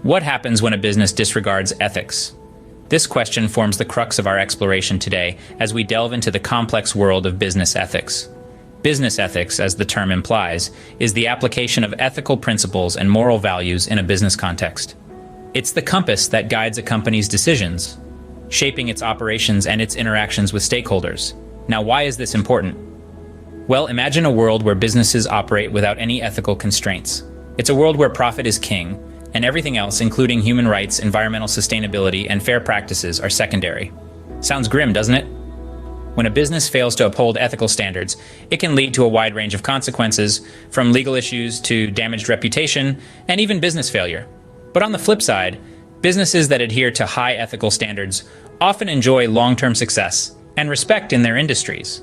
What happens when a business disregards ethics? This question forms the crux of our exploration today as we delve into the complex world of business ethics. Business ethics, as the term implies, is the application of ethical principles and moral values in a business context. It's the compass that guides a company's decisions, shaping its operations and its interactions with stakeholders. Now, why is this important? Well, imagine a world where businesses operate without any ethical constraints. It's a world where profit is king, and everything else, including human rights, environmental sustainability, and fair practices, are secondary. Sounds grim, doesn't it? When a business fails to uphold ethical standards, it can lead to a wide range of consequences, from legal issues to damaged reputation, and even business failure. But on the flip side, businesses that adhere to high ethical standards often enjoy long-term success and respect in their industries.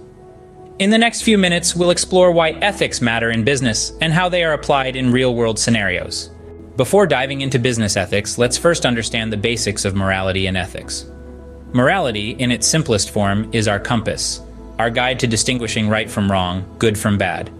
In the next few minutes, we'll explore why ethics matter in business and how they are applied in real-world scenarios. Before diving into business ethics, let's first understand the basics of morality and ethics. Morality, in its simplest form, is our compass, our guide to distinguishing right from wrong, good from bad.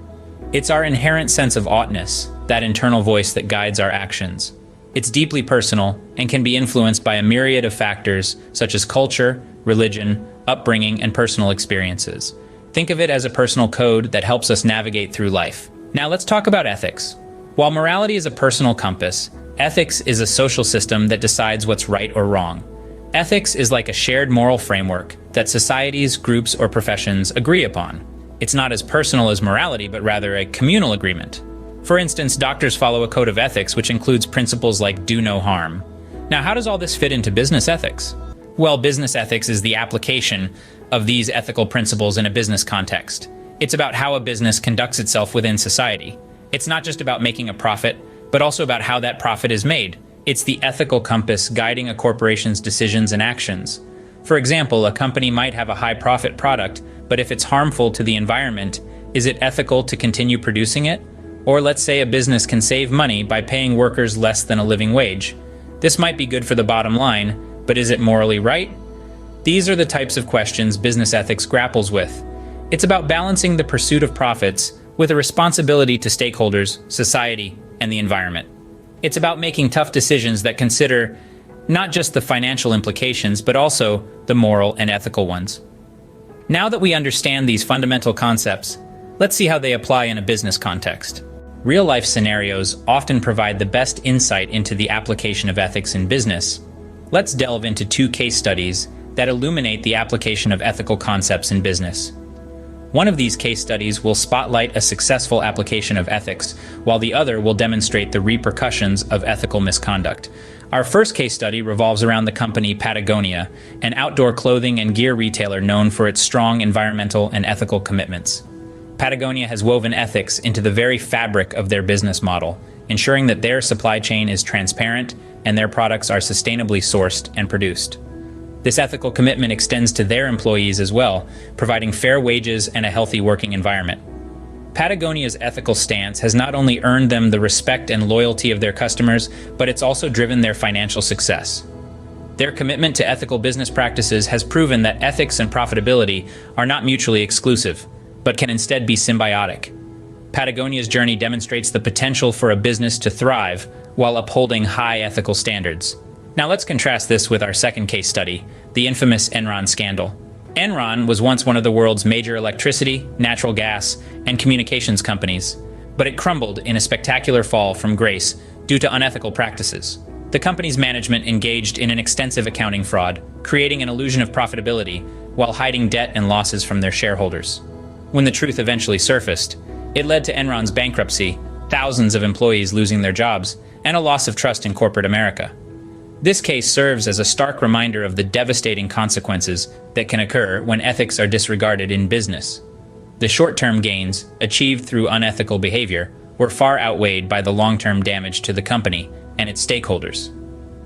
It's our inherent sense of oughtness, that internal voice that guides our actions. It's deeply personal and can be influenced by a myriad of factors such as culture, religion, upbringing, and personal experiences. Think of it as a personal code that helps us navigate through life. Now let's talk about ethics. While morality is a personal compass, ethics is a social system that decides what's right or wrong. Ethics is like a shared moral framework that societies, groups, or professions agree upon. It's not as personal as morality, but rather a communal agreement. For instance, doctors follow a code of ethics which includes principles like do no harm. Now, how does all this fit into business ethics? Well, business ethics is the application of these ethical principles in a business context. It's about how a business conducts itself within society. It's not just about making a profit, but also about how that profit is made. It's the ethical compass guiding a corporation's decisions and actions. For example, a company might have a high-profit product, but if it's harmful to the environment, is it ethical to continue producing it? Or let's say a business can save money by paying workers less than a living wage. This might be good for the bottom line, but is it morally right? These are the types of questions business ethics grapples with. It's about balancing the pursuit of profits with a responsibility to stakeholders, society, and the environment. It's about making tough decisions that consider not just the financial implications, but also the moral and ethical ones. Now that we understand these fundamental concepts, let's see how they apply in a business context. Real-life scenarios often provide the best insight into the application of ethics in business. Let's delve into two case studies that illuminate the application of ethical concepts in business. One of these case studies will spotlight a successful application of ethics, while the other will demonstrate the repercussions of ethical misconduct. Our first case study revolves around the company Patagonia, an outdoor clothing and gear retailer known for its strong environmental and ethical commitments. Patagonia has woven ethics into the very fabric of their business model, ensuring that their supply chain is transparent and their products are sustainably sourced and produced. This ethical commitment extends to their employees as well, providing fair wages and a healthy working environment. Patagonia's ethical stance has not only earned them the respect and loyalty of their customers, but it's also driven their financial success. Their commitment to ethical business practices has proven that ethics and profitability are not mutually exclusive, but can instead be symbiotic. Patagonia's journey demonstrates the potential for a business to thrive while upholding high ethical standards. Now let's contrast this with our second case study, the infamous Enron scandal. Enron was once one of the world's major electricity, natural gas, and communications companies, but it crumbled in a spectacular fall from grace due to unethical practices. The company's management engaged in an extensive accounting fraud, creating an illusion of profitability while hiding debt and losses from their shareholders. When the truth eventually surfaced, it led to Enron's bankruptcy, thousands of employees losing their jobs, and a loss of trust in corporate America. This case serves as a stark reminder of the devastating consequences that can occur when ethics are disregarded in business. The short-term gains, achieved through unethical behavior, were far outweighed by the long-term damage to the company and its stakeholders.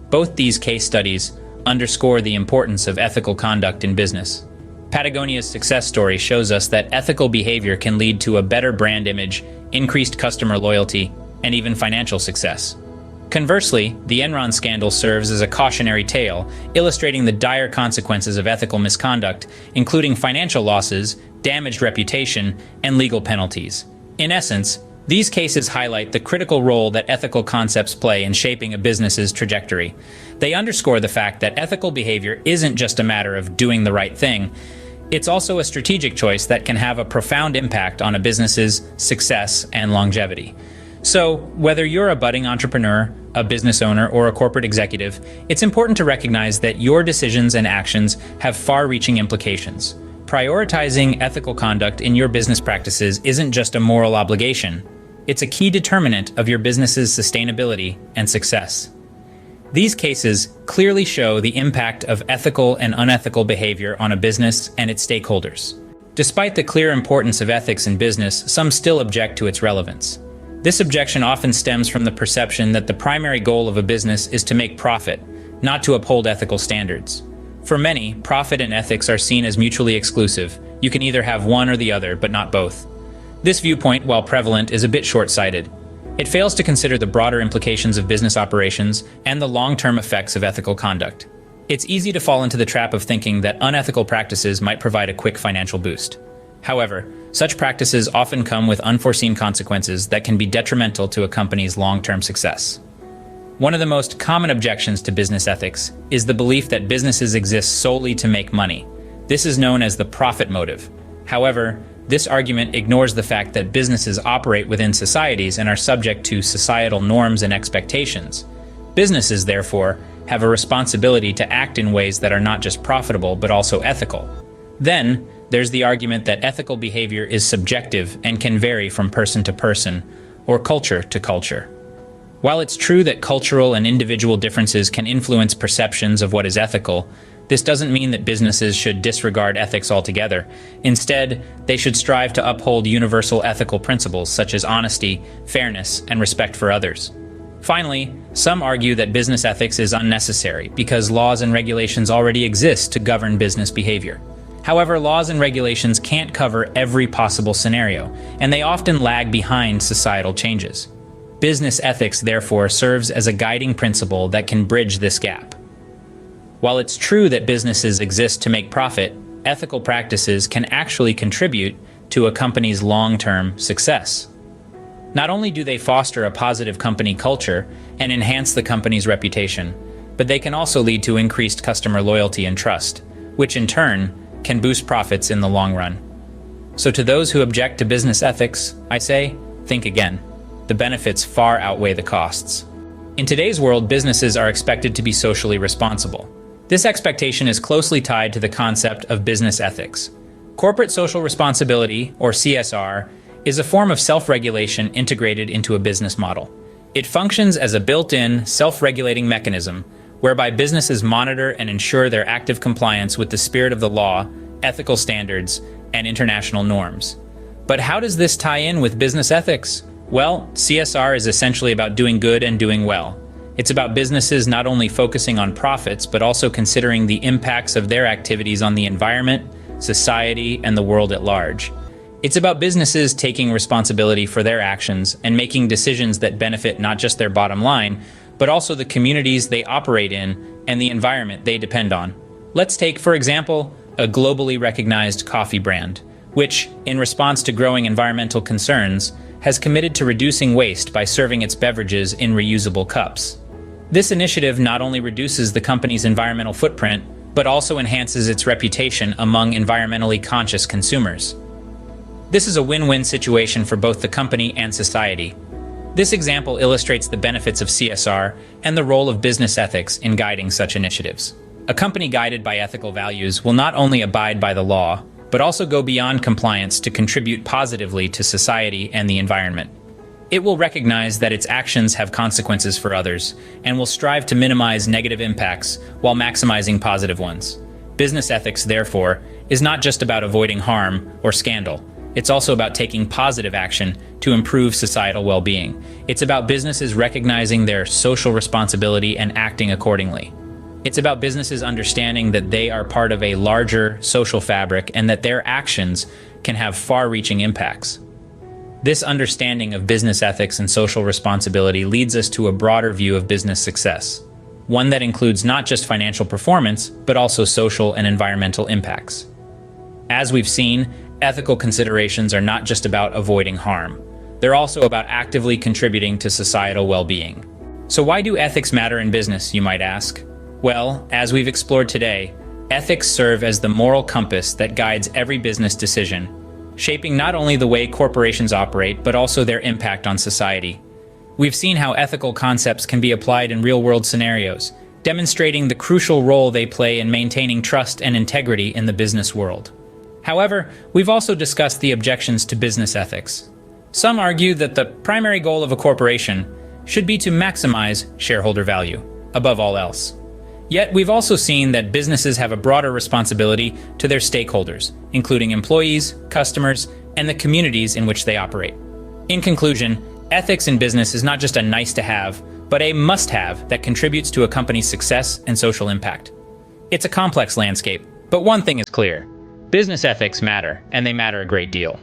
Both these case studies underscore the importance of ethical conduct in business. Patagonia's success story shows us that ethical behavior can lead to a better brand image, increased customer loyalty, and even financial success. Conversely, the Enron scandal serves as a cautionary tale, illustrating the dire consequences of ethical misconduct, including financial losses, damaged reputation, and legal penalties. In essence, These cases highlight the critical role that ethical concepts play in shaping a business's trajectory. They underscore the fact that ethical behavior isn't just a matter of doing the right thing. It's also a strategic choice that can have a profound impact on a business's success and longevity. So, whether you're a budding entrepreneur, a business owner, or a corporate executive, it's important to recognize that your decisions and actions have far-reaching implications. Prioritizing ethical conduct in your business practices isn't just a moral obligation. It's a key determinant of your business's sustainability and success. These cases clearly show the impact of ethical and unethical behavior on a business and its stakeholders. Despite the clear importance of ethics in business, some still object to its relevance. This objection often stems from the perception that the primary goal of a business is to make profit, not to uphold ethical standards. For many, profit and ethics are seen as mutually exclusive. You can either have one or the other, but not both. This viewpoint, while prevalent, is a bit short-sighted. It fails to consider the broader implications of business operations and the long-term effects of ethical conduct. It's easy to fall into the trap of thinking that unethical practices might provide a quick financial boost. However, such practices often come with unforeseen consequences that can be detrimental to a company's long-term success. One of the most common objections to business ethics is the belief that businesses exist solely to make money. This is known as the profit motive. However, this argument ignores the fact that businesses operate within societies and are subject to societal norms and expectations. Businesses, therefore, have a responsibility to act in ways that are not just profitable but also ethical. Then, there's the argument that ethical behavior is subjective and can vary from person to person or culture to culture. While it's true that cultural and individual differences can influence perceptions of what is ethical, this doesn't mean that businesses should disregard ethics altogether. Instead, they should strive to uphold universal ethical principles such as honesty, fairness, and respect for others. Finally, some argue that business ethics is unnecessary because laws and regulations already exist to govern business behavior. However, laws and regulations can't cover every possible scenario, and they often lag behind societal changes. Business ethics, therefore, serves as a guiding principle that can bridge this gap. While it's true that businesses exist to make profit, ethical practices can actually contribute to a company's long-term success. Not only do they foster a positive company culture and enhance the company's reputation, but they can also lead to increased customer loyalty and trust, which in turn can boost profits in the long run. So to those who object to business ethics, I say, think again. The benefits far outweigh the costs. In today's world, businesses are expected to be socially responsible. This expectation is closely tied to the concept of business ethics. Corporate social responsibility, or CSR, is a form of self-regulation integrated into a business model. It functions as a built-in, self-regulating mechanism whereby businesses monitor and ensure their active compliance with the spirit of the law, ethical standards, and international norms. But how does this tie in with business ethics? Well, CSR is essentially about doing good and doing well. It's about businesses not only focusing on profits, but also considering the impacts of their activities on the environment, society, and the world at large. It's about businesses taking responsibility for their actions and making decisions that benefit not just their bottom line, but also the communities they operate in and the environment they depend on. Let's take, for example, a globally recognized coffee brand, which, in response to growing environmental concerns, has committed to reducing waste by serving its beverages in reusable cups. This initiative not only reduces the company's environmental footprint, but also enhances its reputation among environmentally conscious consumers. This is a win-win situation for both the company and society. This example illustrates the benefits of CSR and the role of business ethics in guiding such initiatives. A company guided by ethical values will not only abide by the law, but also go beyond compliance to contribute positively to society and the environment. It will recognize that its actions have consequences for others and will strive to minimize negative impacts while maximizing positive ones. Business ethics, therefore, is not just about avoiding harm or scandal. It's also about taking positive action to improve societal well-being. It's about businesses recognizing their social responsibility and acting accordingly. It's about businesses understanding that they are part of a larger social fabric and that their actions can have far-reaching impacts. This understanding of business ethics and social responsibility leads us to a broader view of business success, one that includes not just financial performance, but also social and environmental impacts. As we've seen, ethical considerations are not just about avoiding harm, they're also about actively contributing to societal well-being. So why do ethics matter in business, you might ask? Well, as we've explored today, ethics serve as the moral compass that guides every business decision, shaping not only the way corporations operate, but also their impact on society. We've seen how ethical concepts can be applied in real-world scenarios, demonstrating the crucial role they play in maintaining trust and integrity in the business world. However, we've also discussed the objections to business ethics. Some argue that the primary goal of a corporation should be to maximize shareholder value, above all else. Yet, we've also seen that businesses have a broader responsibility to their stakeholders, including employees, customers, and the communities in which they operate. In conclusion, ethics in business is not just a nice-to-have, but a must-have that contributes to a company's success and social impact. It's a complex landscape, but one thing is clear. Business ethics matter, and they matter a great deal.